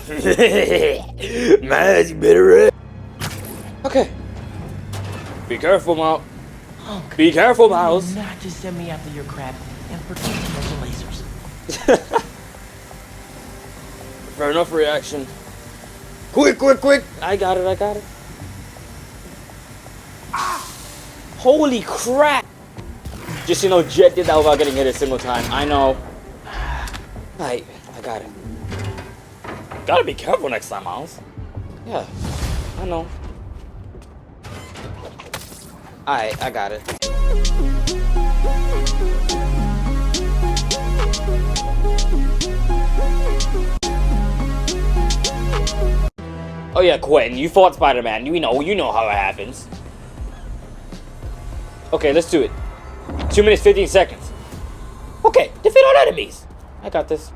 Miles, you better run. Okay. Be careful, Miles. Oh, be careful, Miles. Not to send me after your crap and protect me from the lasers. Fair enough reaction. Quick, quick, quick! I got it, I got it. Holy crap! Just, you know, Jet did that without getting hit a single time. I know. Alright, I got it. Gotta be careful next time, Miles. Yeah, I know. Alright, I got it. Oh yeah, Quentin, you fought Spider-Man. You know how it happens. Okay, let's do it. 2 minutes, 15 seconds. Okay, defeat all enemies. I got this.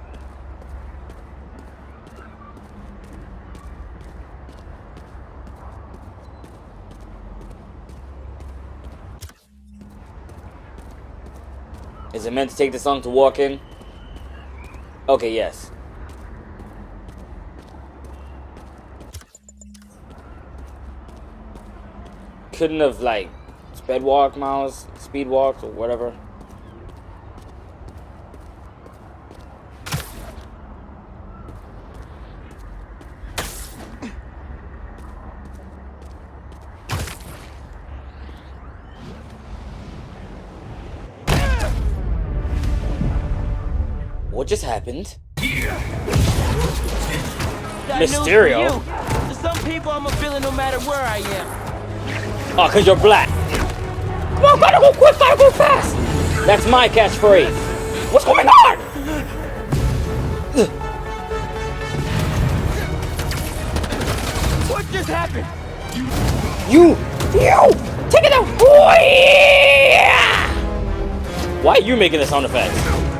Is it meant to take this long to walk in? Okay, yes. Couldn't have, like, speed walked, or whatever. What just happened? Mysterio. To some people, I'm a villain no matter where I am. Oh, cause you're black. Come on, gotta go quick, gotta go fast. That's my catchphrase. What's going on? What just happened? You, take it out. Why are you making the sound effects?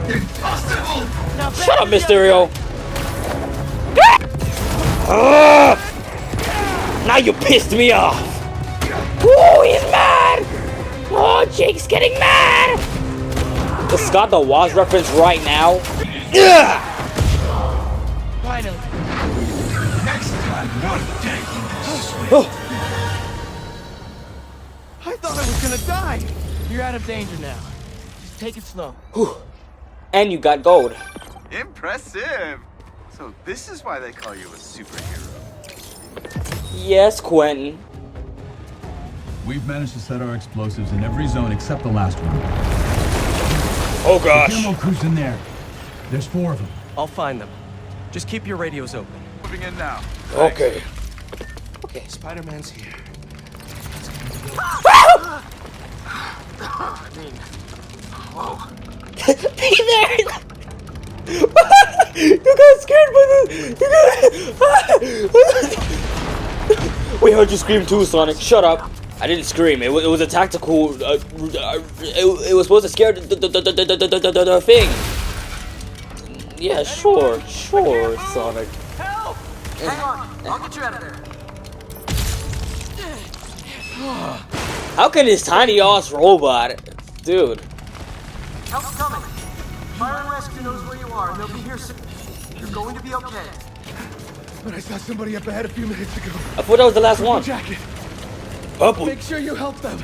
Impossible! Shut up, Mysterio. Now you pissed me off. Ooh, he's mad! Oh, Jake's getting mad! Is Scott the Woz reference right now? Finally. Next time, one day. Oh. I thought I was gonna die. You're out of danger now. Just take it slow. And you got gold. Impressive. So this is why they call you a superhero. Yes, Quentin. We've managed to set our explosives in every zone except the last one. Oh gosh. The demo crew's in there. There's 4 of them. I'll find them. Just keep your radios open. Moving in now. Okay. Okay. Spider-Man's here. Be there! You got scared by the... We heard you scream too, Sonic. Shut up. I didn't scream. It was a tactical... it was supposed to scare the thing. Yeah, sure, Sonic. Help! Hang on, I'll get you out of there. How can this tiny ass robot... Dude. Help's coming. Fire and Rescue knows where you are, and they'll be here soon. You're going to be okay. But I saw somebody up ahead a few minutes ago. I thought that was the last one. Jacket. Purple. Make sure you help them.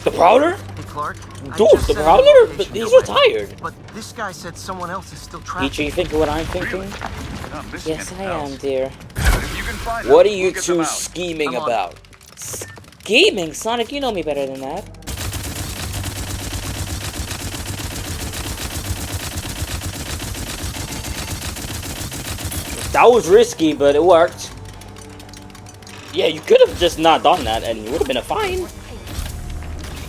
The Prowler? Hey, Clark. Dude, the Prowler? But he's retired. But this guy said someone else is still trapped. Peachy, you thinking what I'm thinking? Really? No, this Yes, can't I help. am, dear. If you can find What are them, you we'll get them two out. scheming I'm on. about? Scheming? Sonic, you know me better than that. That was risky, but it worked. Yeah, you could have just not done that and you would have been a fine.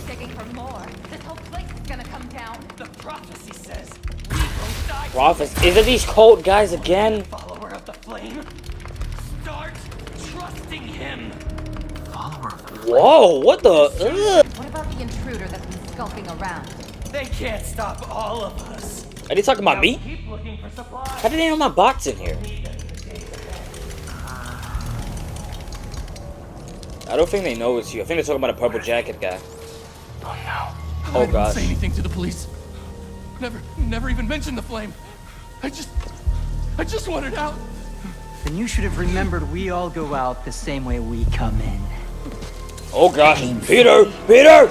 Begging for more. This whole place is gonna come down. The prophecy says we will die. Prophet, is it these cold guys again? Follower of the flame. Start trusting him. Follower of the Whoa, what the? Ugh. What about the intruder that's been skulking around? They can't stop all of us. Are they talking about me? Keep looking for supplies. How did they know my bot's in here? I don't think they know it's you. I think they're talking about a purple jacket guy. Oh no. Oh I didn't gosh. say anything to the police. Never even mentioned the flame. I just wanted out. Then you should have remembered we all go out the same way we come in. Oh gosh, Peter! Peter!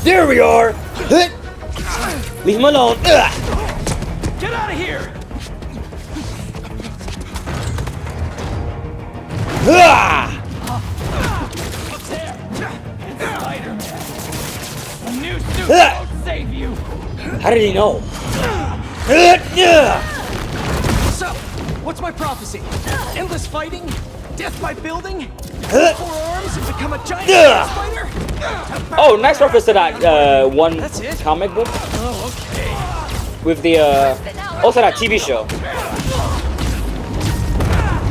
There we are! Leave him alone! Get out of here! A new suit won't save you! How did he know? So, what's my prophecy? Endless fighting? Death by building? 4 arms and become a giant spider? Oh, nice reference to that one That's it? comic book Oh, okay. with the also that TV show.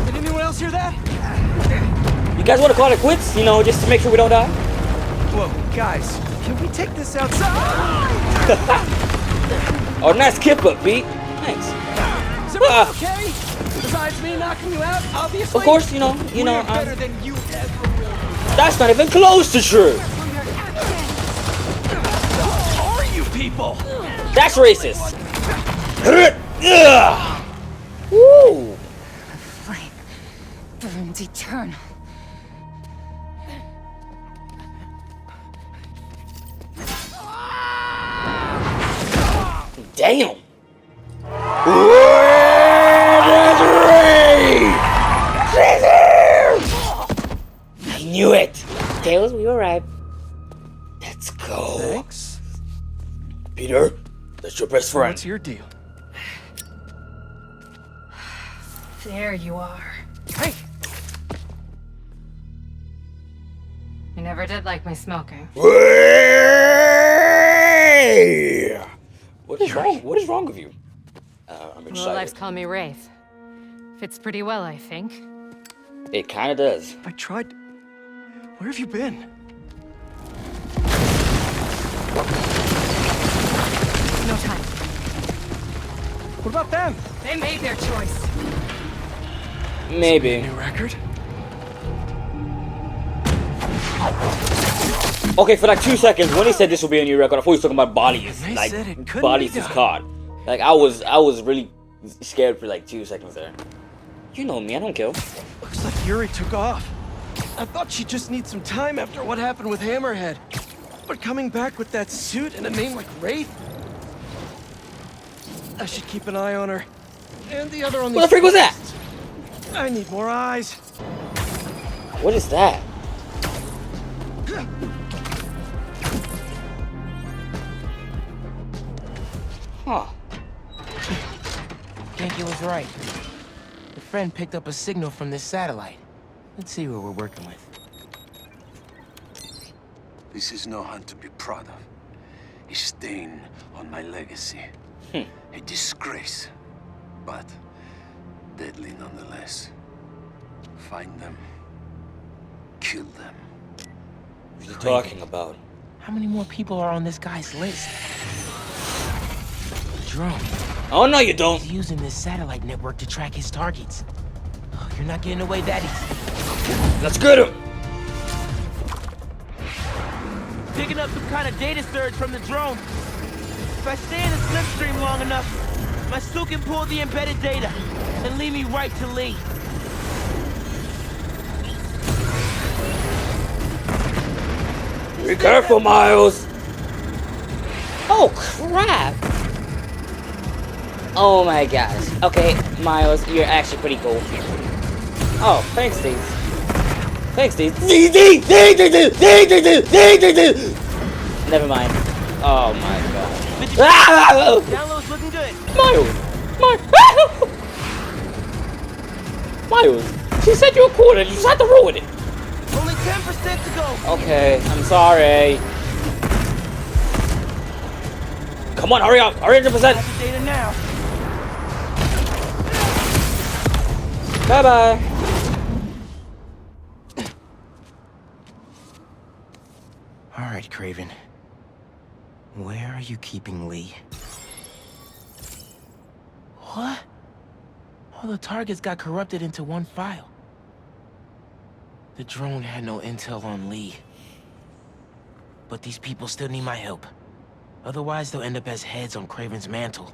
Did anyone else hear that? You guys want to call it quits? You know, just to make sure we don't die. Whoa, guys, can we take this outside? Oh, nice kip up, Pete. Thanks. Is everyone okay? Besides me knocking you out, obviously. Of course, you know, We're better than you ever will. that's not even close to true. Who are you people? That's racist. Woo. Flame burns eternal. Damn. I knew it. Tails, we were right. Let's go. Thanks. Peter, that's your best friend. What's your deal? There you are. Hey! You never did like my smoking. What is wrong? What is wrong with you? I'm Real life's excited. calling me Wraith. Fits pretty well, I think. It kind of does. I tried. Where have you been? No time. What about them? They made their choice. Maybe. New record? Okay, for like 2 seconds, when he said this will be a new record, I thought he was talking about bodies. They Like, said it couldn't bodies be is done. caught. Like, I was really scared for like 2 seconds there. You know me, I don't kill. Looks like Yuri took off. I thought she'd just need some time after what happened with Hammerhead. But coming back with that suit and a name like Wraith? I should keep an eye on her. And the other on the What the freak was that? I need more eyes. What is that? Huh. Yankee was right. The friend picked up a signal from this satellite. Let's see what we're working with. This is no hunt to be proud of. A stain on my legacy. A disgrace. But deadly nonetheless. Find them. Kill them. What are you talking about? How many more people are on this guy's list? The drone. Oh, no, you don't. He's using this satellite network to track his targets. Oh, you're not getting away that easy. Let's get him. Picking up some kind of data surge from the drone. If I stay in the slipstream long enough, my suit can pull the embedded data and lead me right to Lee. Be careful, Miles. Oh, crap. Oh, my gosh. Okay, Miles, you're actually pretty cool. Oh, thanks, Steve. Thanks, Steve. Never mind. Oh, my God. Ah! Download's looking good. Miles, she said you were cool and you just had to ruin it. Only 10% to go. Okay, I'm sorry. Come on, hurry up. 100%. Got the data now. Bye-bye. All right, Craven. Where are you keeping Lee? What? All the targets got corrupted into one file. The drone had no intel on Lee. But these people still need my help. Otherwise, they'll end up as heads on Craven's mantle.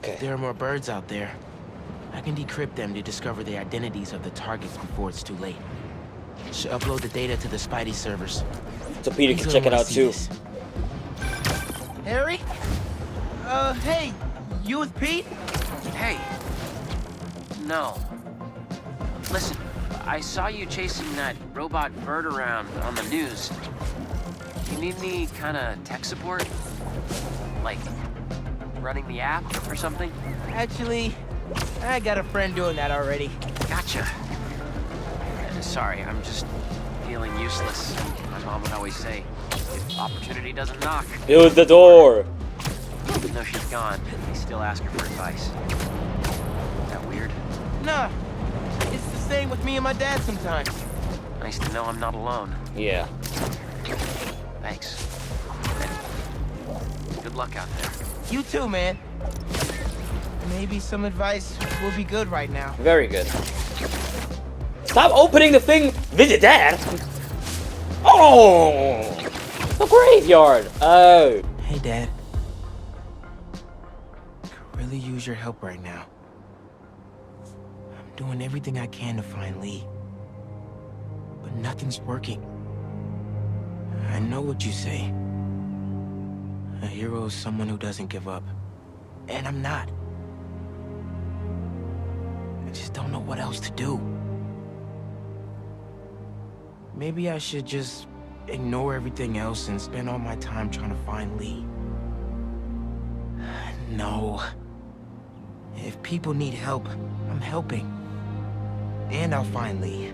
Okay. There are more birds out there. I can decrypt them to discover the identities of the targets before it's too late. Should upload the data to the Spidey servers. So Peter can Please check let it me out see too. this. Harry? Hey, you with Pete? Hey. No. Listen, I saw you chasing that robot bird around on the news. You need any kind of tech support? Like running the app or something? Actually, I got a friend doing that already. Gotcha. Sorry, I'm just feeling useless. My mom would always say, if opportunity doesn't knock. Build the door. Even though she's gone, I still ask her for advice. Is that weird? Nah, it's the same with me and my dad sometimes. Nice to know I'm not alone. Yeah. Thanks. And good luck out there. You too, man. Maybe some advice will be good right now. Very good. Stop opening the thing. Visit Dad. Oh, the graveyard. Oh. Hey, Dad. Could really use your help right now. I'm doing everything I can to find Lee, but nothing's working. I know what you say. A hero is someone who doesn't give up. And I'm not. I just don't know what else to do. Maybe I should just ignore everything else and spend all my time trying to find Lee. No. If people need help, I'm helping. And I'll find Lee.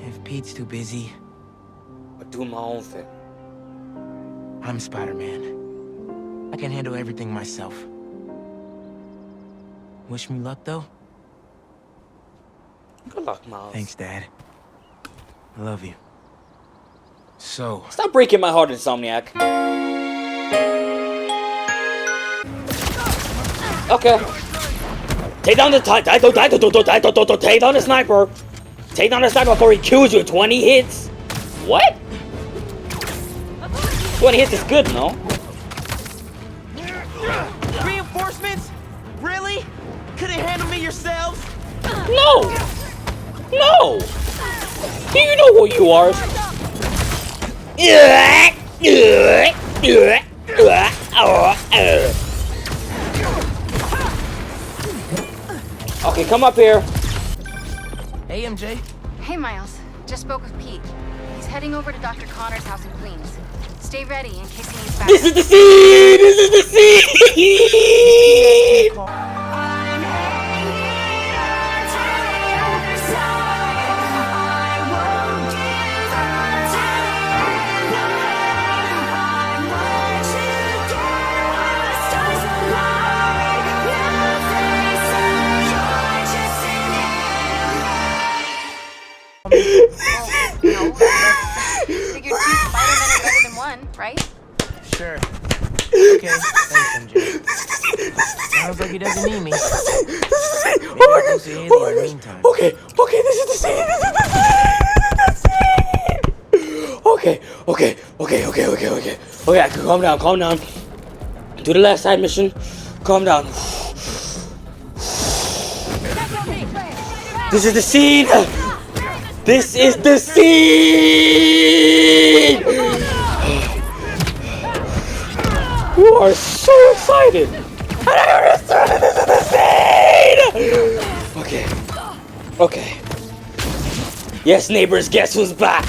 If Pete's too busy, I'll do my own thing. I'm Spider-Man. I can handle everything myself. Wish me luck, though? Good luck, Miles. Thanks, Dad. I love you. So... Stop breaking my heart, Insomniac. Okay. Take down the take down the sniper. Take down the sniper before he kills you in 20 hits. What? 20 hits is good, no? Reinforcements? Really? Couldn't handle me yourselves? No! No! Do you know who you are? Okay, come up here. Hey, MJ. Hey, Miles. Just spoke with Pete. He's heading over to Dr. Connor's house in Queens. Stay ready in case he needs backup. This is the scene! This is the scene! Figured 2 Spider-Men are better than 1, right? Sure. Okay, thanks, MJ. Sounds like he doesn't need me. Maybe I'll go see Haley in the meantime. Okay, this is the scene! Okay, calm down. Do the last side mission. Calm down. This is the scene! This is the scene! You are so excited! And I understand this is the scene! Okay. Yes, neighbors, guess who's back?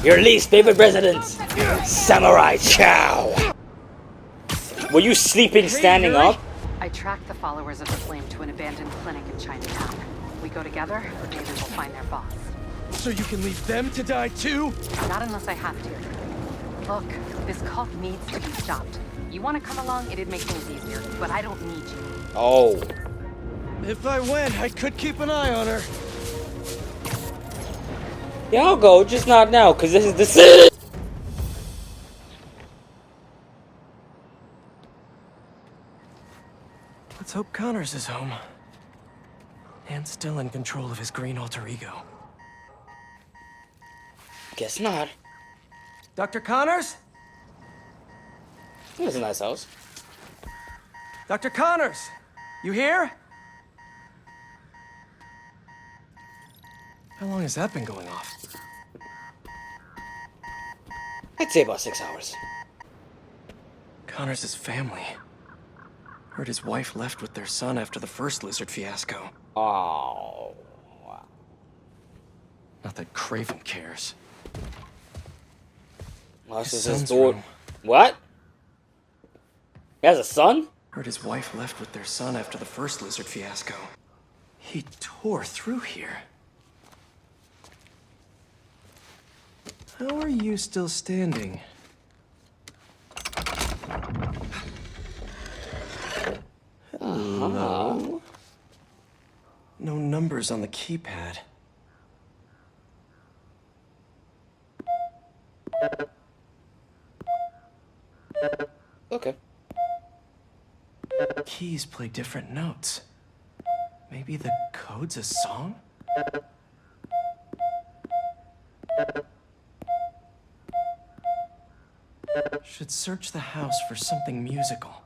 Your least favorite resident, Samurai Chow! Were you sleeping standing up? I tracked the followers of the Flame to an abandoned clinic in Chinatown. We go together, maybe we'll find their boss. So you can leave them to die too? Not unless I have to. Look, this cult needs to be stopped. You want to come along, it'd make things easier, but I don't need you. Oh. If I went, I could keep an eye on her. Yeah, I'll go, just not now, because this is the scene! Let's hope Connors is home. And still in control of his green alter ego. Guess not. Dr. Connors? That's a nice house. Dr. Connors, you here? How long has that been going off? I'd say about 6 hours. Connors' family. Heard his wife left with their son after the first lizard fiasco. Oh. Not that Craven cares. Well, His his son's daughter. room. What? He has a son? Heard his wife left with their son after the first lizard fiasco. He tore through here. How are you still standing? Hello? No numbers on the keypad. Okay. Keys play different notes. Maybe the code's a song? Should search the house for something musical.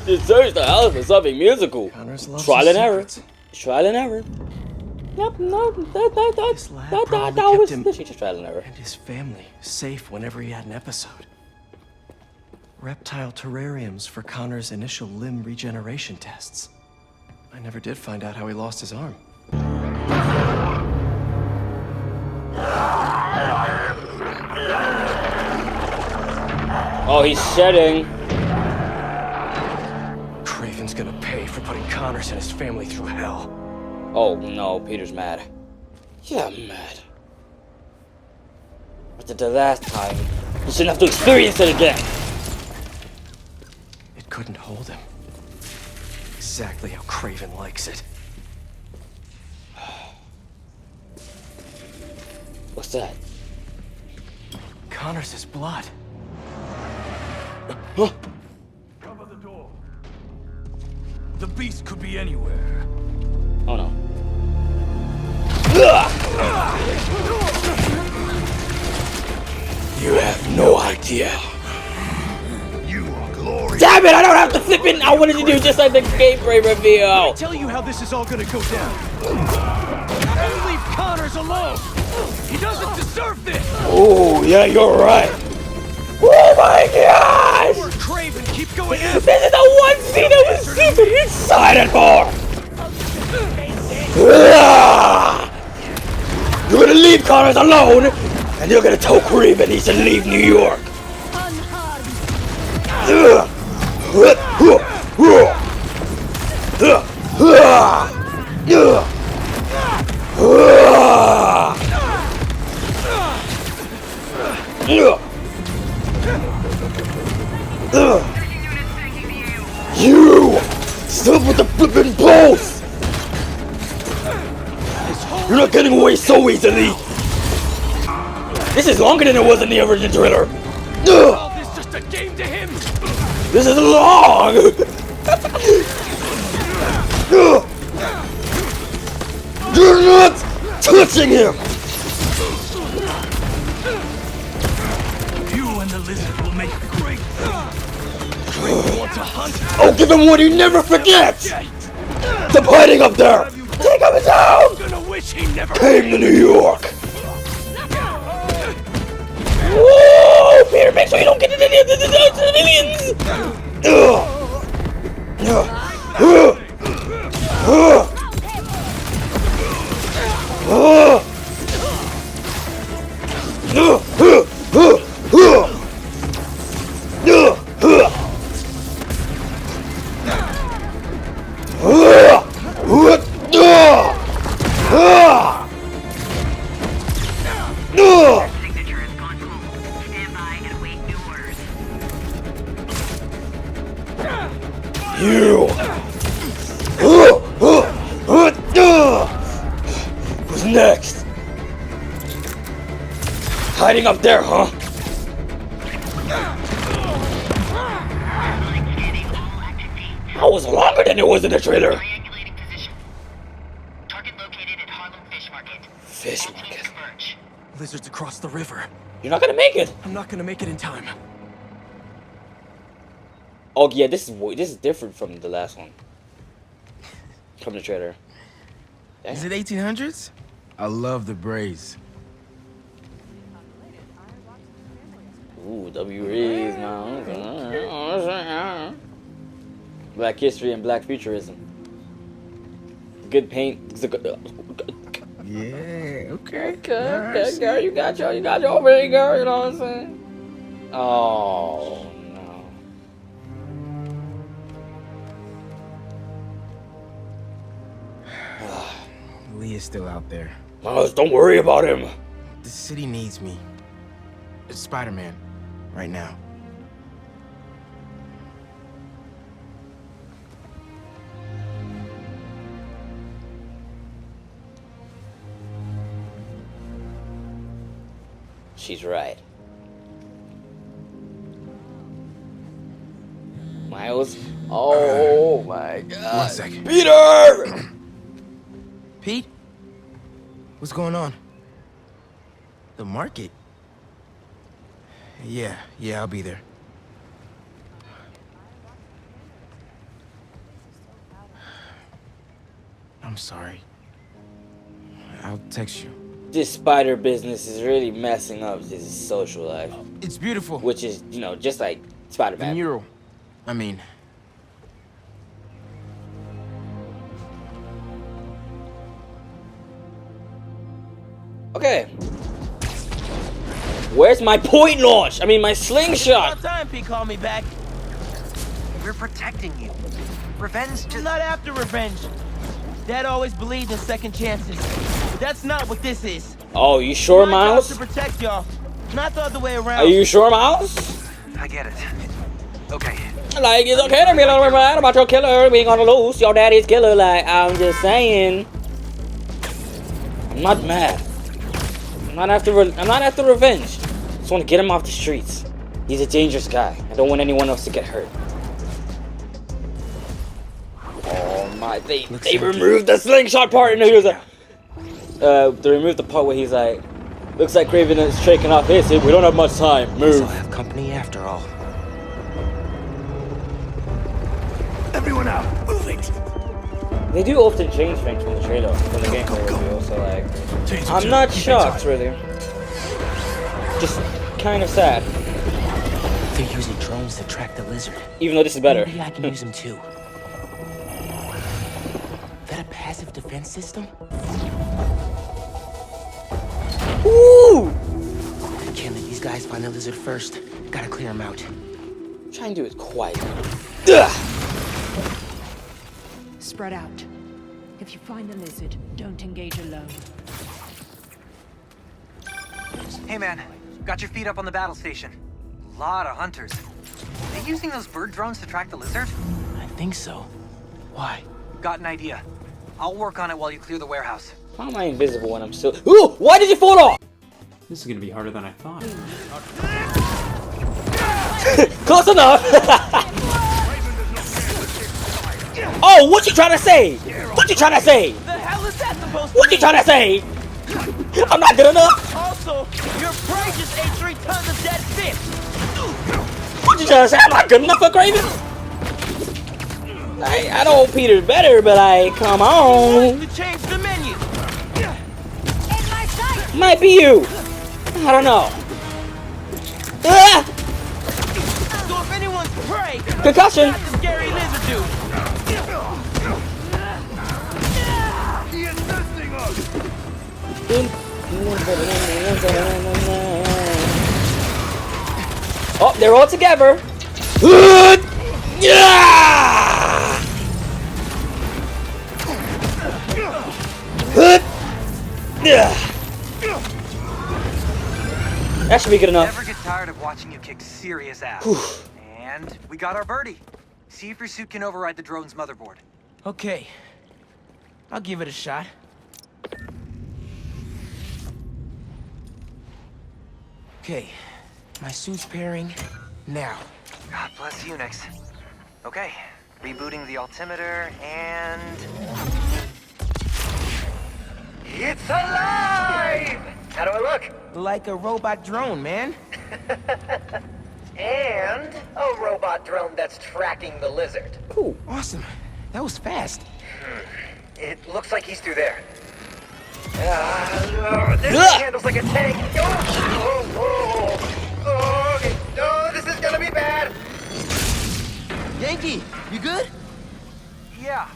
Just search the house for something musical. Connors loves Trial his and error. secrets. Trial and error. Yep, no, This lab that probably was kept him literally just trial and error. and his family safe whenever he had an episode. Reptile terrariums for Connor's initial limb regeneration tests. I never did find out how he lost his arm. Oh, he's shedding. Craven's gonna pay for putting Connors and his family through hell. Oh no, Peter's mad. Yeah, I'm mad. But the last time, he shouldn't have to experience it again. It couldn't hold him. Exactly how Craven likes it. What's that? Connors' blood. Huh? Cover the door. The beast could be anywhere. Oh no. You have no idea. You are glorious. Damn it! I don't have to flip it. I wanted to do just like the gameplay reveal. Let me tell you how this is all gonna go down. And leave Connors alone. He doesn't deserve this. Oh yeah, you're right. Oh my gosh! Poor Craven, keep going after. This is the one scene I was super excited for. You're gonna leave Connors alone, and you're gonna tell Craven he should leave New York. You! Stop with the flippin' pulse! You're not getting away so easily! This is longer than it was in the original trailer! All this just a game to him. This is long! You're not touching him! You and the lizard will make great Want to hunt? I'll give him what he never forgets! Stop hiding up there! Take him down! Gonna wish he never Came to New York! Whoa! Peter, make sure you don't get into any of the civilians! Signature has gone cold. Stand by and await new orders. You! Who's next? Hiding up there, huh? That was longer than it was in the trailer. Triangulating position. Target located at Harlem Fish Market. Fish market. Lizards across the river. You're not gonna make it. I'm not gonna make it in time. Oh yeah, this is different from the last one. From the trailer. Damn. Is it 1800s? I love the braids. Ooh, W.E.'s, man. Black history and black futurism. Good paint. Yeah, okay. Okay, girl, you got your over here, girl, you know what I'm saying? Oh, no. Lee is still out there. Miles, don't worry about him. The city needs me. It's Spider-Man, right now. She's right. Miles? Oh my God. 1 second. Peter! Pete? What's going on? The market? Yeah, I'll be there. I'm sorry. I'll text you. This spider business is really messing up his social life. It's beautiful. Which is, you know, just like Spider-Man. The mural. I mean. Okay. Where's my point launch? I mean, my slingshot. About time Pete called me back. We're protecting you. Revenge just... I'm not after revenge. Dad always believed in second chances. But that's not what this is. Oh, you sure, My job's Miles? to protect y'all, not the other way around. Are you sure, Miles? I get it. Okay. Like, it's okay to be a little mad about your killer being on the loose. Your daddy's killer. Like, I'm just saying. I'm not mad. I'm not after revenge. I just want to get him off the streets. He's a dangerous guy. I don't want anyone else to get hurt. Oh my! They removed the slingshot part, and he was like, they removed the part where he's like, looks like Craven is shaking off his. We don't have much time. Move. I'll have company after all. Everyone out! Move it! They do often change things from the trailer, from the gameplay review, so like, I'm not shocked, really. Just kind of sad. They're using drones to track the lizard. Even though this is better. Maybe I can use them too. Is that a passive defense system? Ooh! Can't let these guys find the lizard first. Gotta clear them out. Try and do it quietly. Ugh! Spread out. If you find the lizard, don't engage alone. Hey man, got your feet up on the battle station. Lot of hunters. They using those bird drones to track the lizard? I think so. Why? Got an idea. I'll work on it while you clear the warehouse. Why am I invisible when I'm still... Ooh! Why did you fall off? This is gonna be harder than I thought. Close enough! Oh, what you trying to say? What you trying to say? The hell is that supposed to What you trying to say? I'm not good enough? Also, your prey just ate 3 tons of dead fish. What you trying to say? I'm not good enough for Craven? I know Peter's better, but come on. To change the menu. Might be you. I don't know. Ah! So if anyone's prey, Concussion. that's the scary lizard dude. He is messing us! Oh, they're all together. That should be good enough. Never get tired of watching you kick serious ass. And we got our birdie. See if your suit can override the drone's motherboard. Okay. I'll give it a shot. Okay, my suit's pairing now. God bless Unix. Okay, rebooting the altimeter and... It's alive! How do I look? Like a robot drone, man. And a robot robot drone that's tracking the lizard. Cool. Awesome. That was fast. It looks like he's through there. This handles like a tank. Okay. Oh, this is gonna be bad. Yankee, you good? Yeah.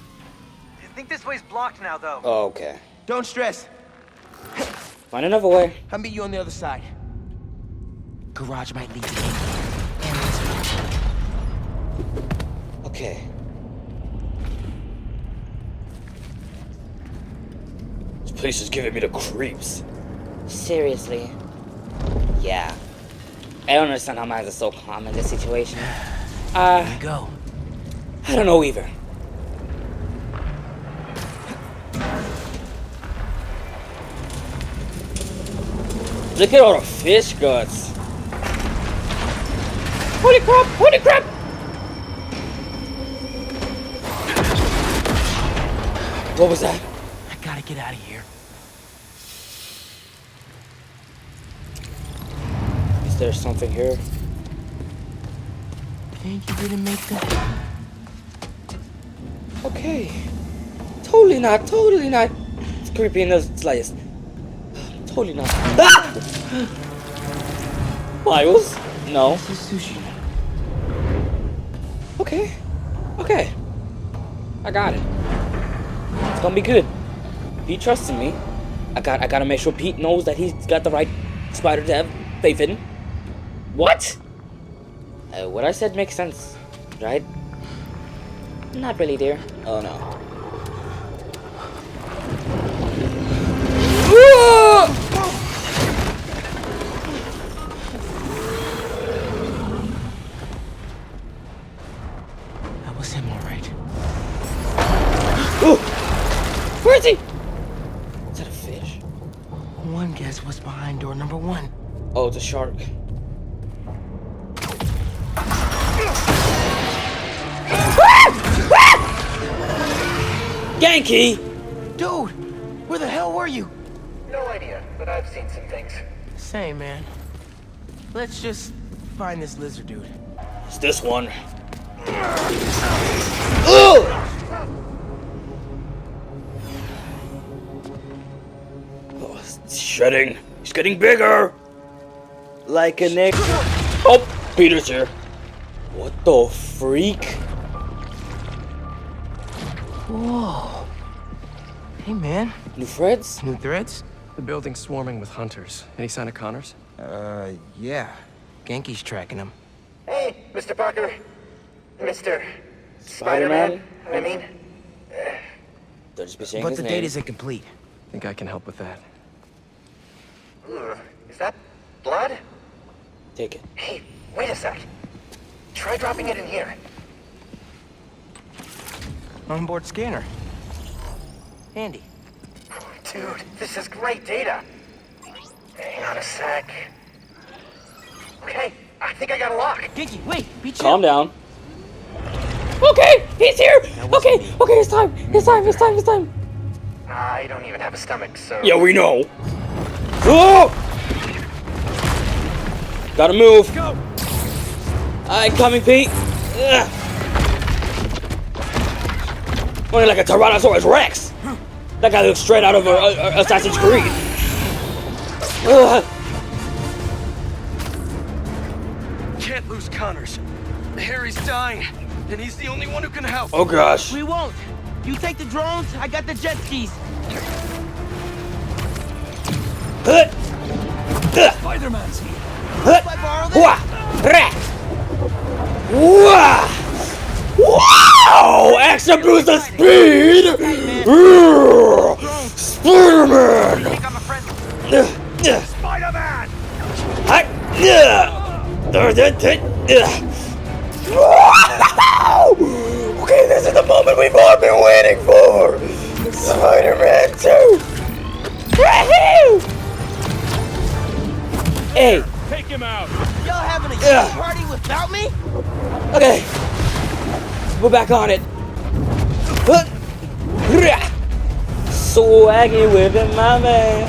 I think this way's blocked now, though. Okay. Don't stress. Find another way. I'll meet you on the other side. Garage might lead to Yankee. Okay. This place is giving me the creeps. Seriously? Yeah. I don't understand how minds are so calm in this situation. Here we go. I don't know either. Look at all the fish guts. Holy crap! Holy crap! What was that? I gotta get out of here. Is there something here? Think you didn't make that? Okay. Totally not It's creepy in the slightest. Totally not. Ah! Miles? No. This is sushi. Okay. Okay. I got it. It's gonna be good. Pete trusts in me. I gotta make sure Pete knows that he's got the right spider to have faith in. What? What I said makes sense, right? Not really, dear. Oh no. That was him, all right. Ooh! Where is he? Is that a fish? One guess what's behind door number 1. Oh, it's a shark. Yankee! Dude, where the hell were you? No idea, but I've seen some things. Same, man. Let's just find this lizard dude. It's this one. Ugh! Oh, it's shedding. He's getting bigger. Like a Nick. Oh, Peter's here. What the freak? Whoa. Hey, man. New threads? New threads? The building's swarming with hunters. Any sign of Connors? Yeah. Genki's tracking him. Hey, Mr. Parker. Mr. Spider-Man? I mean. Don't just be saying But his the name. data's incomplete. Think I can help with that. Is that blood? Take it. Hey, wait a sec. Try dropping it in here. Onboard scanner. Handy. Dude, this is great data. Hang on a sec. Okay, I think I got a lock. Genki, wait, be chill. Calm down. Okay, he's here. Okay, it's time. It's time. I don't even have a stomach, so. Yeah, we know. Oh! Gotta move. Go. Alright, coming, Pete. Ugh. Only like a Tyrannosaurus Rex. That guy looks straight out of Assassin's Creed. Ugh. Can't lose Connors. Harry's dying, and he's the only one who can help. Oh gosh. We won't. You take the drones, I got the jet skis. Spider-Man's here. If I borrow this? Wow! Extra boost of speed! Spider-Man! Spider-Man! Okay, this is the moment we've all been waiting for! Spider-Man 2! Woohoo! Hey! Take him out. Y'all having a party without me? Okay. We're back on it. Swaggy with it, my man.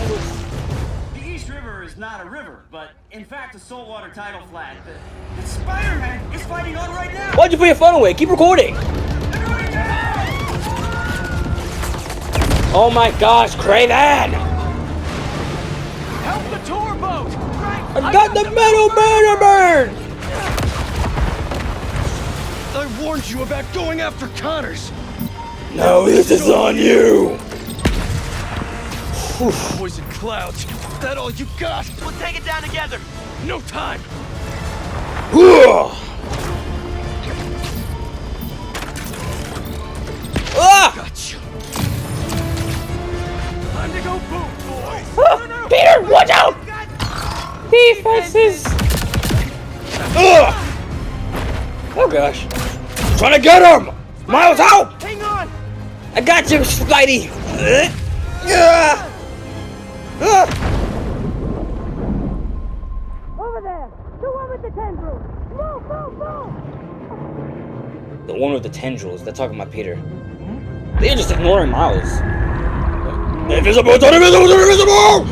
The East River is not a river, but In fact, a saltwater tidal flat. The Spider-Man is fighting on right now! Why'd you put your phone away? Keep recording! Oh my gosh, Craven! Help the tour boat! I got the metal burn! I warned you about going after Connors. Now this is on you! Poison clouds. That all you got? We'll take it down together! No time! Got you. Time to go boom, boys! Peter, watch out! Defenses! Oh gosh. I'm trying to get him! Miles out! Hang on! I got you, Spidey! Over there! The one with the tendrils! Move, move, move! The one with the tendrils, they're talking about Peter. They're just ignoring Miles. Invisible! It's invisible! It's invisible!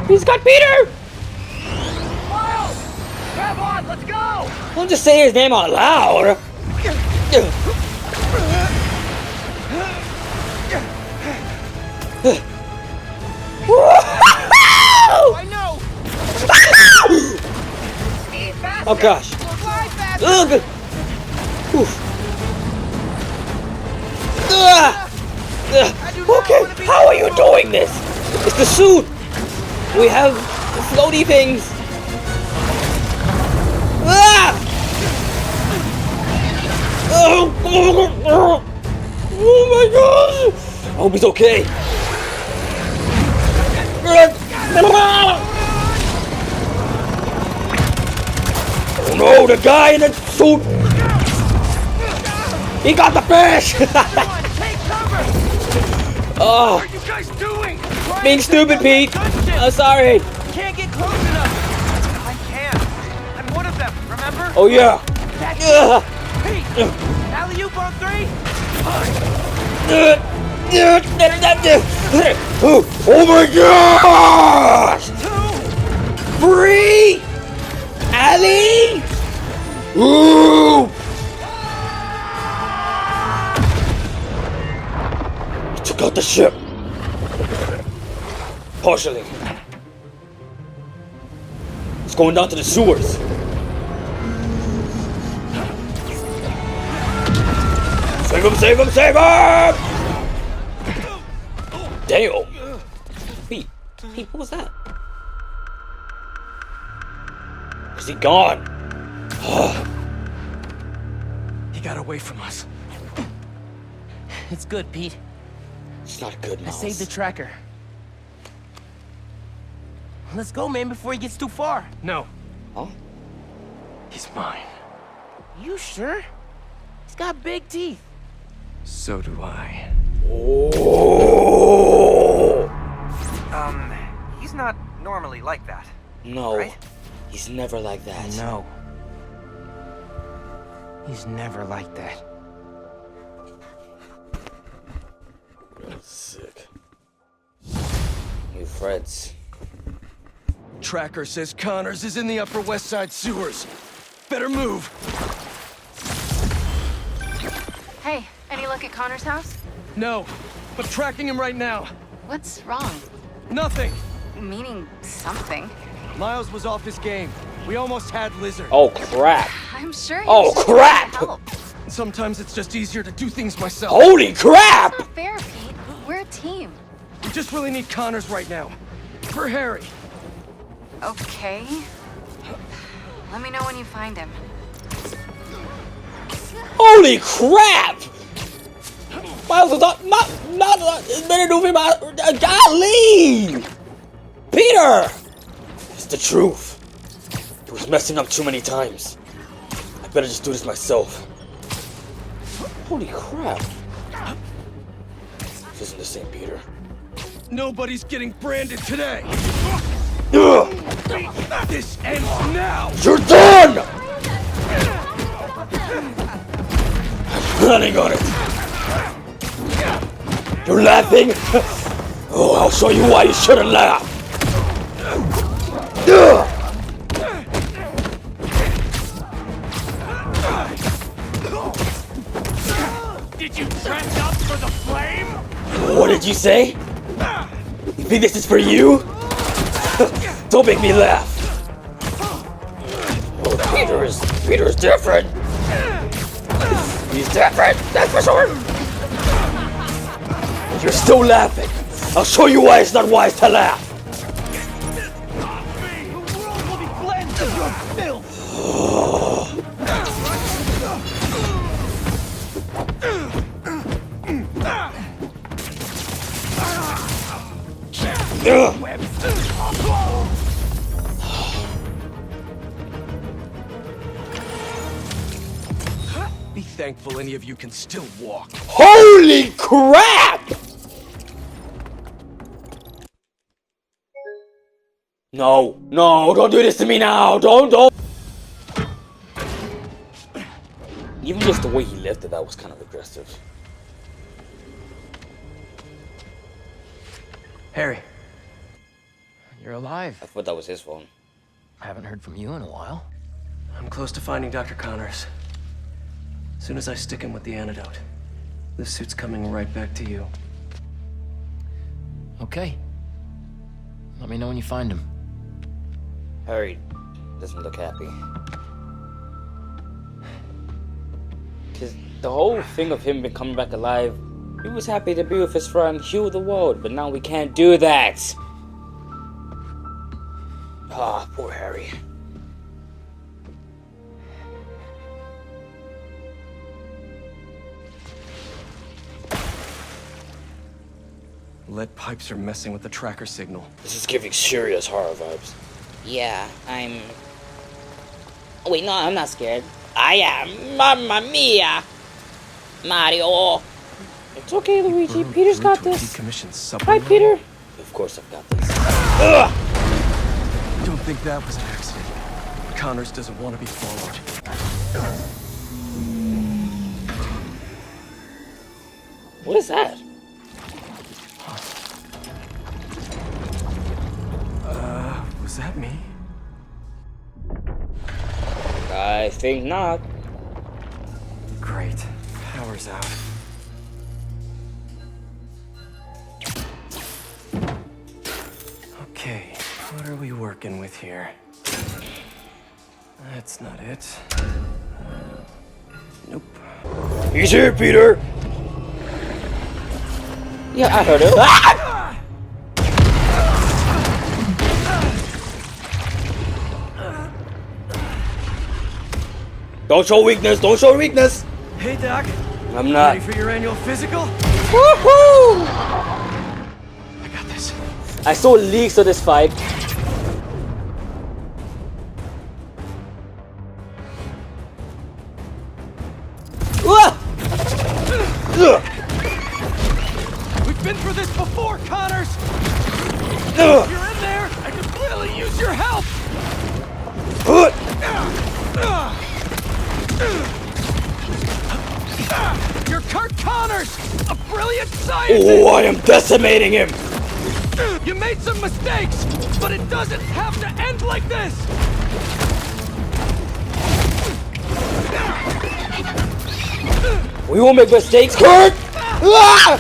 He's got Peter! Miles! Grab on, let's go! Don't just say his name out loud! I know! Oh gosh! Ugh. Okay, how are you doing this? It's the suit! We have floaty things! Ah! Oh my gosh! I hope he's okay. Oh no, the guy in the suit! He got the fish! Oh! What are you guys doing? Being stupid, Pete! I'm sorry! Can't get close enough! I can. I'm one of them, remember? Oh yeah! Pete! Alley-oop on 3? Oh my gosh! 3! Alley! Ooh! He took out the ship. Partially. It's going down to the sewers. Save him, save him, save him! Damn. Pete, what was that? Is he gone? He got away from us. It's good, Pete. It's not good, I Miles. saved the tracker. Let's go, man, before he gets too far. No. Huh? He's mine. You sure? He's got big teeth. So do I. Oh! He's not normally like that. No, right? he's never like that. No. He's never like that. Sick. New Freds. Tracker says Connors is in the Upper West Side sewers. Better move. Hey, any look at Connor's house? No, but tracking him right now. What's wrong? Nothing. Meaning something. Miles was off his game. We almost had Lizard. Oh crap! I'm sure he Oh was just crap! trying to help. Sometimes it's just easier to do things myself. Holy crap! That's not fair, Pete. We're a team. We just really need Connors right now. For Harry. Okay. Let me know when you find him. Holy crap! Miles was not better do him out. Golly! Peter! It's the truth. He was messing up too many times. I better just do this myself. Holy crap. This isn't the same Peter. Nobody's getting branded today. Ugh. This ends now. You're done! I'm planning on it. You're laughing? Oh, I'll show you why you shouldn't laugh. Did you dress up for the flame? What did you say? You think this is for you? Don't make me laugh. Oh, Peter is different. He's different, that's for sure. You're still laughing. I'll show you why it's not wise to laugh. The world will be cleansed of your filth. Be thankful any of you can still walk. Holy crap! No, don't do this to me now. Don't. Even just the way he lifted that was kind of aggressive. Harry. You're alive. I thought that was his phone. I haven't heard from you in a while. I'm close to finding Dr. Connors. As soon as I stick him with the antidote, this suit's coming right back to you. Okay. Let me know when you find him. Harry doesn't look happy. Cause the whole thing of him coming back alive, he was happy to be with his friend, heal the world, but now we can't do that. Ah, poor Harry. Lead pipes are messing with the tracker signal. This is giving serious horror vibes. Yeah, I'm... Oh, wait, no, I'm not scared. I am. Mamma mia! Mario! It's okay, Luigi. Peter's got this. Hi, Hi, Peter. Of course I've got this. Ugh! Don't think that was an accident. Connors doesn't want to be followed. What is that? Was that me? I think not. Great. Power's out. Okay, what are we working with here? That's not it. Nope. He's here, Peter! Yeah, I heard it. Ah! Don't show weakness! Don't show weakness! Hey, Doc. I'm not. Ready for your annual physical? Woohoo! I got this. I saw leaks of this fight. We've been through this before, Connors! If you're in there, I could really use your help! You're Kurt Connors! A brilliant scientist! Oh, I am decimating him! You made some mistakes, but it doesn't have to end like this! We won't make mistakes, Kurt! Ah!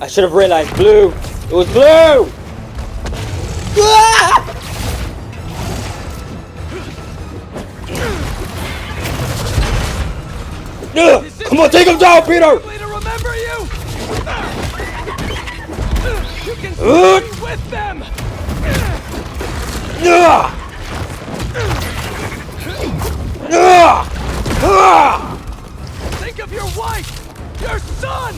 I should have realized blue. It was blue! Ah! Come on, take him down, Peter! To remember you! You can stay with them! Think of your wife! Your son!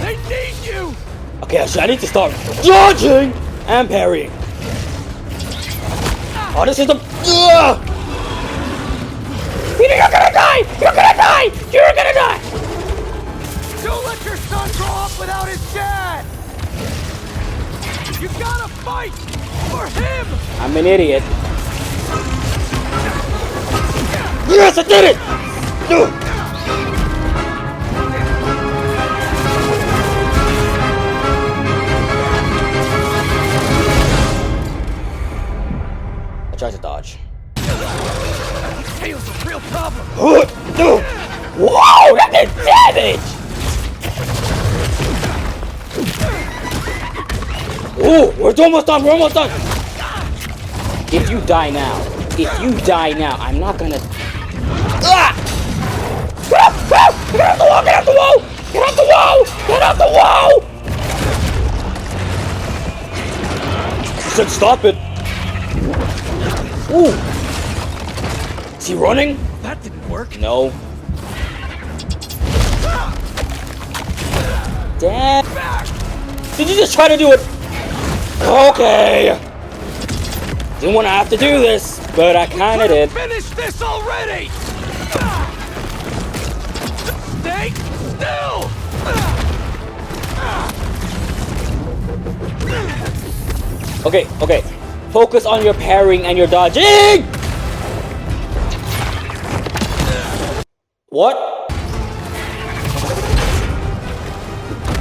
They need you! Okay, I need to start dodging and parrying. Oh, this is the... Peter, you're gonna die! You're gonna die! You're gonna die! Don't let your son grow up without his dad! You gotta fight for him! I'm an idiot. Yes, I did it! Oh, we're almost done. We're almost done. If you die now, I'm not gonna. Ah! Get off the wall! Get off the wall! Get off the wall! Get off the wall! You said stop it. Ooh. Is he running? That didn't work. No. Damn. Did you just try to do it? Okay. Didn't want to have to do this, but I kind of did. Finish this already! Stay still! Okay, okay. Focus on your parrying and your dodging! What?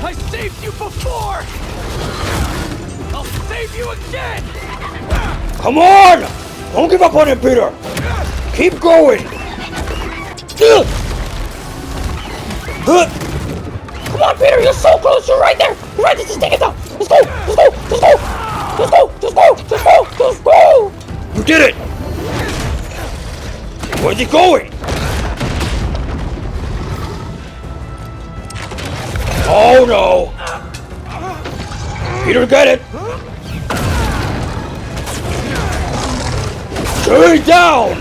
I saved you before! I'll save you again! Come on! Don't give up on him, Peter! Keep going! Come on, Peter, you're so close! You're right there! You're right there! Just take it down! Let's go! Let's go! Let's go! Let's go! Let's go! Let's go! Let's go! You did it! Where's he going? Oh no! Peter, get it! Stay down!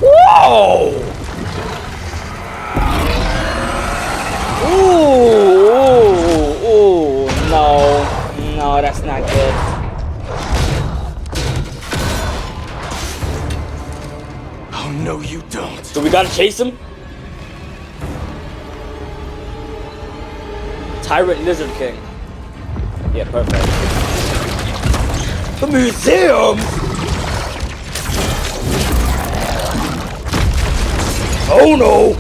Whoa! Ooh, no, that's not good. Oh no, you don't. So we gotta chase him? Tyrant Lizard King. Yeah, perfect. The museum! Oh no!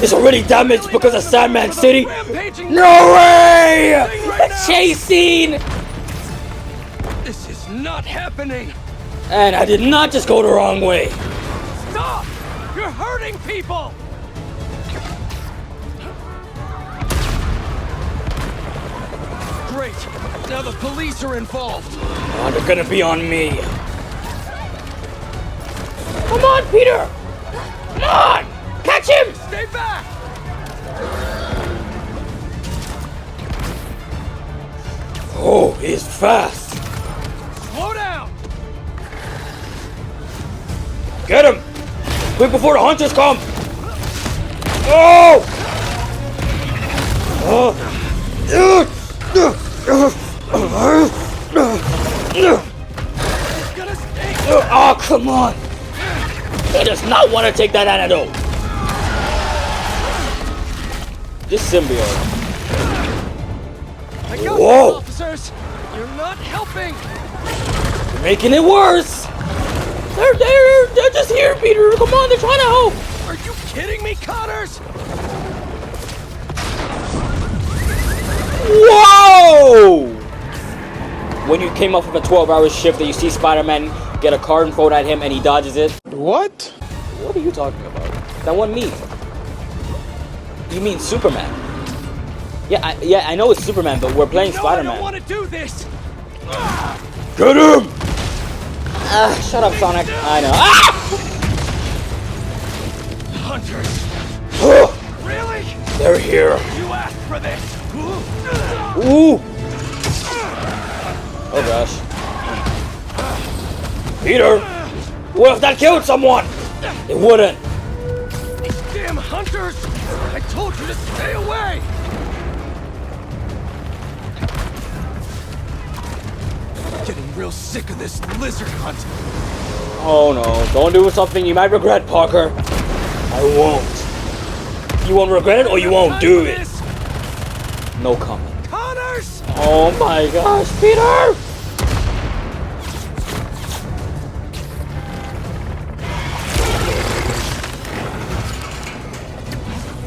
It's already damaged because of Sandman City! No way! The chase scene! This is not happening! And I did not just go the wrong way. Stop! You're hurting people! Great! Now the police are involved! Oh, they're gonna be on me. Come on, Peter! Come on! Catch him! Stay back! Oh, he's fast! Slow down! Get him! Quick before the hunters come! Oh! Oh, come on! He does not want to take that antidote! This symbiote. I got Whoa! you, officers! You're not helping! You're making it worse! They're just here, Peter! Come on, they're trying to help! Are you kidding me, Connors? Whoa! When you came off of a 12-hour shift and you see Spider-Man get a card thrown at him and he dodges it. What? What are you talking about? That wasn't me. You mean Superman? Yeah, I know it's Superman, but we're playing Spider-Man. I don't want to do this. Get him! Shut up, Sonic. I know. Ah! Hunters. Really? They're here. You asked for this. Ooh. Oh gosh. Peter! What if that killed someone? It wouldn't. These damn hunters! I told you to stay away! Getting real sick of this lizard hunt. Oh no, don't do something you might regret, Parker. I won't. You won't regret it or you won't do it. No comment. Connors! Oh my gosh, Peter!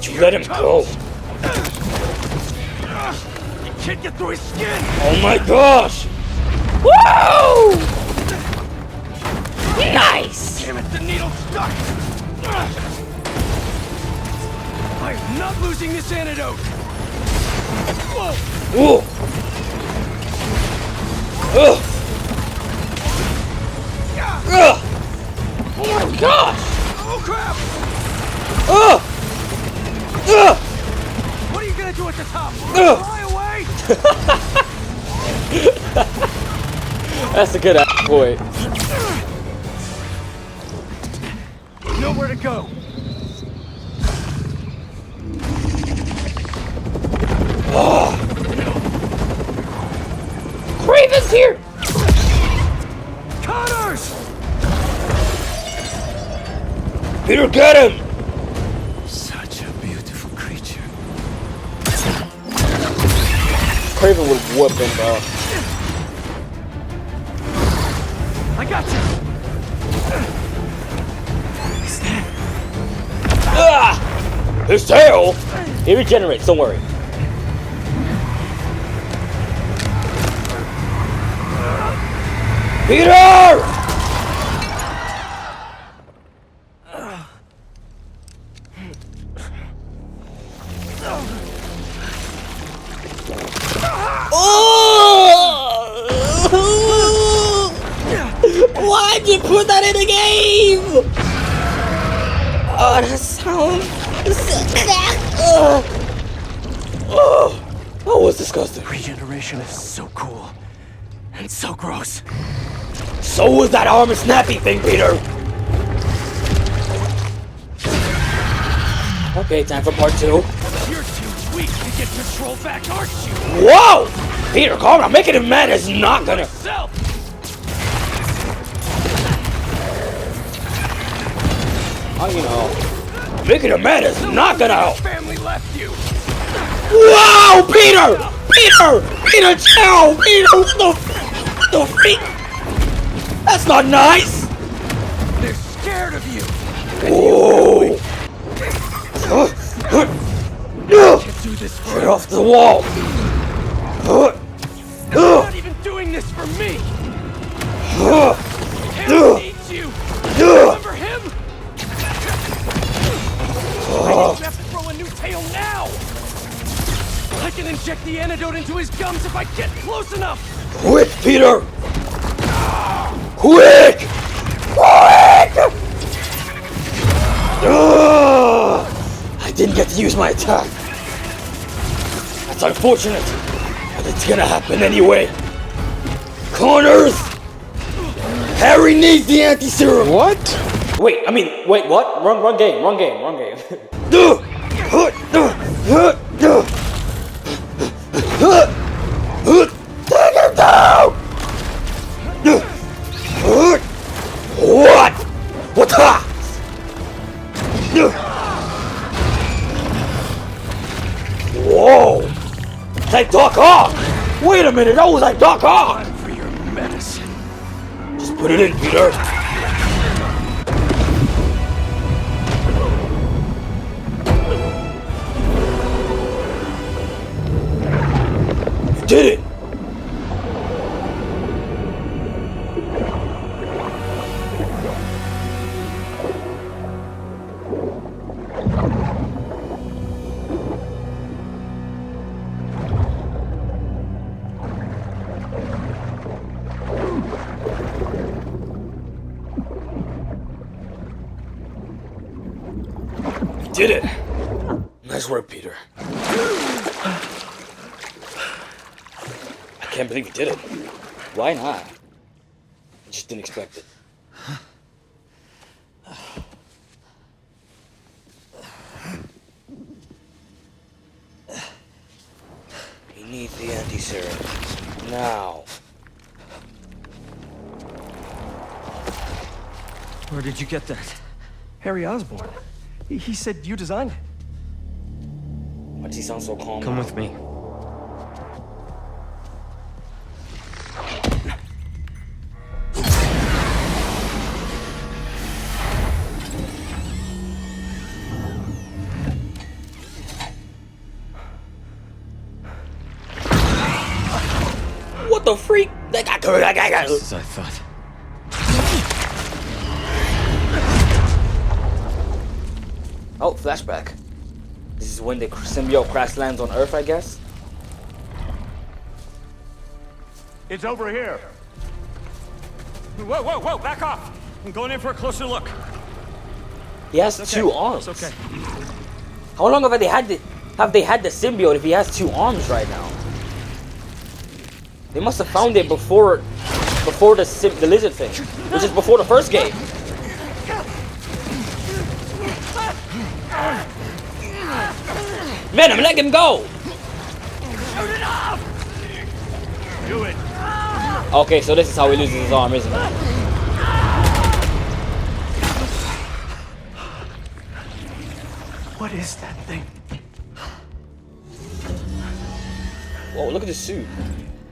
You let him go. You can't get through his skin! Oh my gosh! Woo! Nice! Damn it, the needle's stuck! I am not losing this antidote! Ooh. Ugh. Ugh. Oh my gosh! Oh crap! Ugh. Ugh. What are you gonna do at the top? Ugh. Fly away? That's a good point. Nowhere to go. Oh. Craven's here! Connors! Peter, get him! Such a beautiful creature. Craven would whoop him, bro. I got you. Ah! His tail! He regenerates, don't worry. Peter! Oh! Why'd you put that in the game? Oh, that sounds... Oh, that was disgusting. Regeneration is so cool. And so gross. So was that arm and snappy thing, Peter! Okay, time for part 2. You're too weak to get control back, aren't you? Whoa! Peter, calm down. Making him mad is not gonna... Yourself. Oh, you know. Making him mad is not gonna help. Family left you. Wow, Peter! Peter! Peter, chill! Peter, the freak! That's not nice! They're scared of you. Whoa! Do this for Get off the wall! You're not even doing this for me. Harry needs you. Remember him? You have to throw a new tail now. I can inject the antidote into his gums if I get close enough. Quick, Peter! Quick! Quick! I didn't get to use my attack. That's unfortunate, but it's gonna happen anyway. Connors! Harry needs the anti-serum! What? Wait, wait, what? Wrong game. Take him down! What? What the? Whoa! It's like Doc Ock! Wait a minute, that was like Doc Ock! Time for your medicine. Just put it in, Peter. You did it! Did it! Nice work, Peter. I can't believe you did it. Why not? I just didn't expect it. He needs the anti-serum. Now. Where did you get that? Harry Osborn. He said you designed it. Why does he sound so calm? Come with me. What the freak? Just as I thought. Oh, flashback. This is when the symbiote crash lands on Earth, I guess. It's over here. Whoa, whoa, whoa, back off! I'm going in for a closer look. He has two arms. It's okay. How long have they had the symbiote if he has two arms right now? They must have found it before the lizard thing, which is before the first game. Venom, let him go! Shoot it off! Do it. Okay, so this is how he loses his arm, isn't it? What is that thing? Whoa, look at this suit.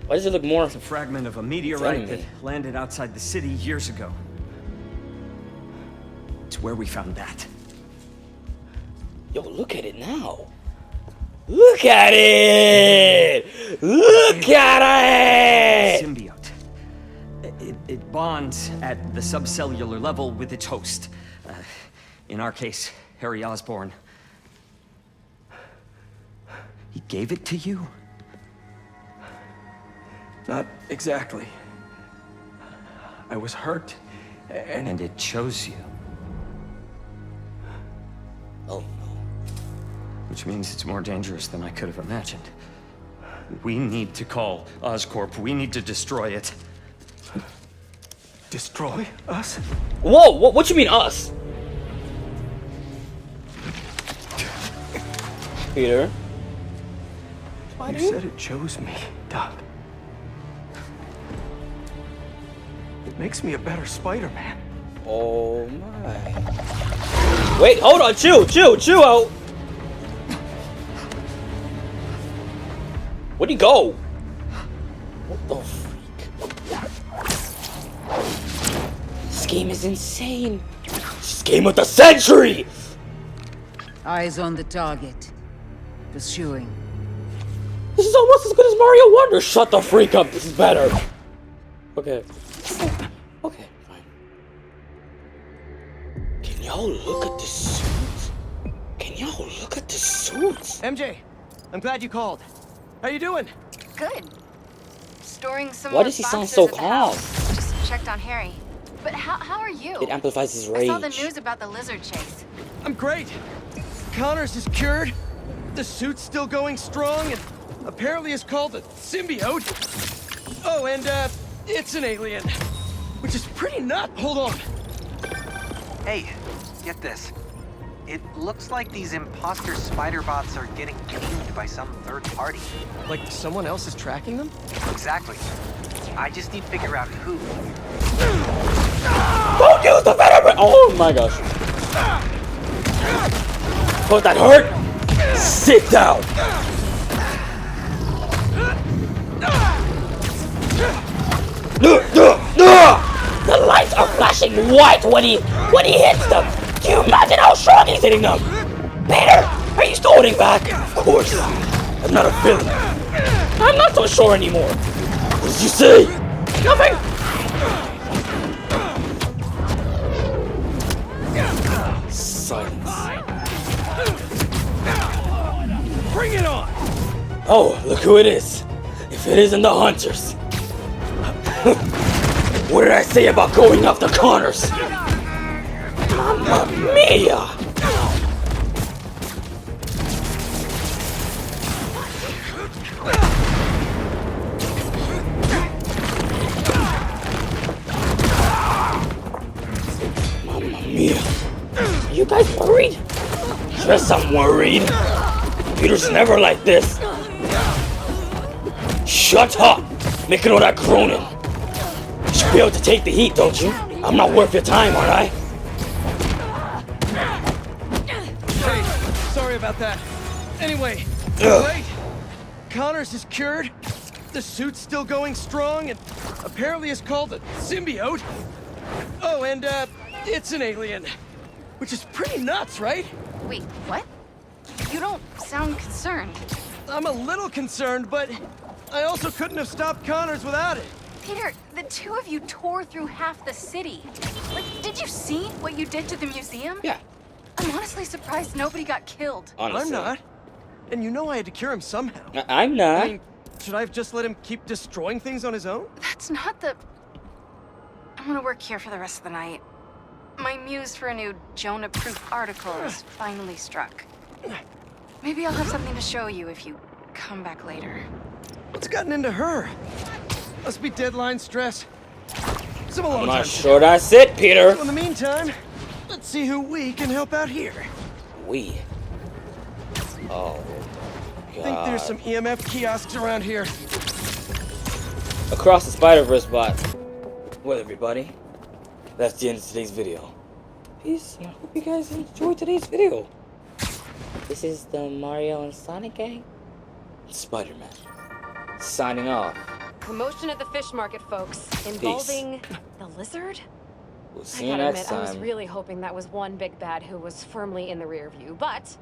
Why does it look more... It's a fragment of a meteorite that landed outside the city years ago. It's where we found that. Yo, look at it now. Look at it! Look at it! Symbiote. It bonds at the subcellular level with its host. In our case, Harry Osborn. He gave it to you? Not exactly. I was hurt, and it chose you. Oh no. Which means it's more dangerous than I could have imagined. We need to call Oscorp. We need to destroy it. Destroy us? Whoa, what you mean us? Peter? You said it chose me, Doc. It makes me a better Spider-Man. Oh my. Wait, hold on, chill out. Where'd he go? What the freak? This game is insane. This game of the century! Eyes on the target. Pursuing. This is almost as good as Mario Wonder. Shut the freak up. This is better. Okay. Okay, fine. Can y'all look at the suits? Can y'all look at the suits? MJ, I'm glad you called. How you doing? Good. Storing some Why does he sound so calm? Just checked on Harry. But how are you? It amplifies his I saw rage. the news about the lizard chase. I'm great. Connors is cured. The suit's still going strong, and apparently it's called a symbiote. Oh, and it's an alien, which is pretty nuts. Hold on. Hey, get this. It looks like these imposter spider bots are getting pinged by some third party. Like someone else is tracking them? Exactly. I just need to figure out who. Don't use the venom! Oh my gosh. Oh, that hurt? Sit down. The lights are flashing white when he hits them. Can you imagine how strong he's hitting them? Peter, are you still holding back? Of course. I'm not a villain. I'm not so sure anymore. What did you say? Nothing. Silence. Bring it on! Oh, look who it is. If it isn't the hunters. What did I say about going after Connors? Mamma mia! Mamma mia. Are you guys worried? Yes, I'm worried. Peter's never like this. Shut up! Making all that groaning. You should be able to take the heat, don't you? I'm not worth your time, aren't I? Hey, sorry about that. Anyway, great. Connors is cured. The suit's still going strong, and apparently it's called a symbiote. Oh, and it's an alien, which is pretty nuts, right? Wait, what? You don't sound concerned. I'm a little concerned, but I also couldn't have stopped Connors without it. Peter, the two of you tore through half the city. Like, did you see what you did to the museum? Yeah. I'm honestly surprised nobody got killed. Honestly. I'm not. And you know I had to cure him somehow. I'm not. I mean, Should I have just let him keep destroying things on his own? That's not the... I'm gonna work here for the rest of the night. My muse for a new Jonah-proof article is finally struck. Maybe I'll have something to show you if you come back later. What's gotten into her? Must be deadline stress. Some alone I'm time. not sure that's it, Peter. So in the meantime, let's see who we can help out here. We? Oh, God. I think there's some EMF kiosks around here. Across the Spider-Verse bot. Well, everybody, that's the end of today's video. Peace. I hope you guys enjoyed today's video. This is the Mario and Sonic gang? Spider-Man. Signing off. Commotion at the fish market, folks. Involving the lizard? We'll see you I gotta next admit, I was time. really hoping that was one big bad who was firmly in the rear view, but...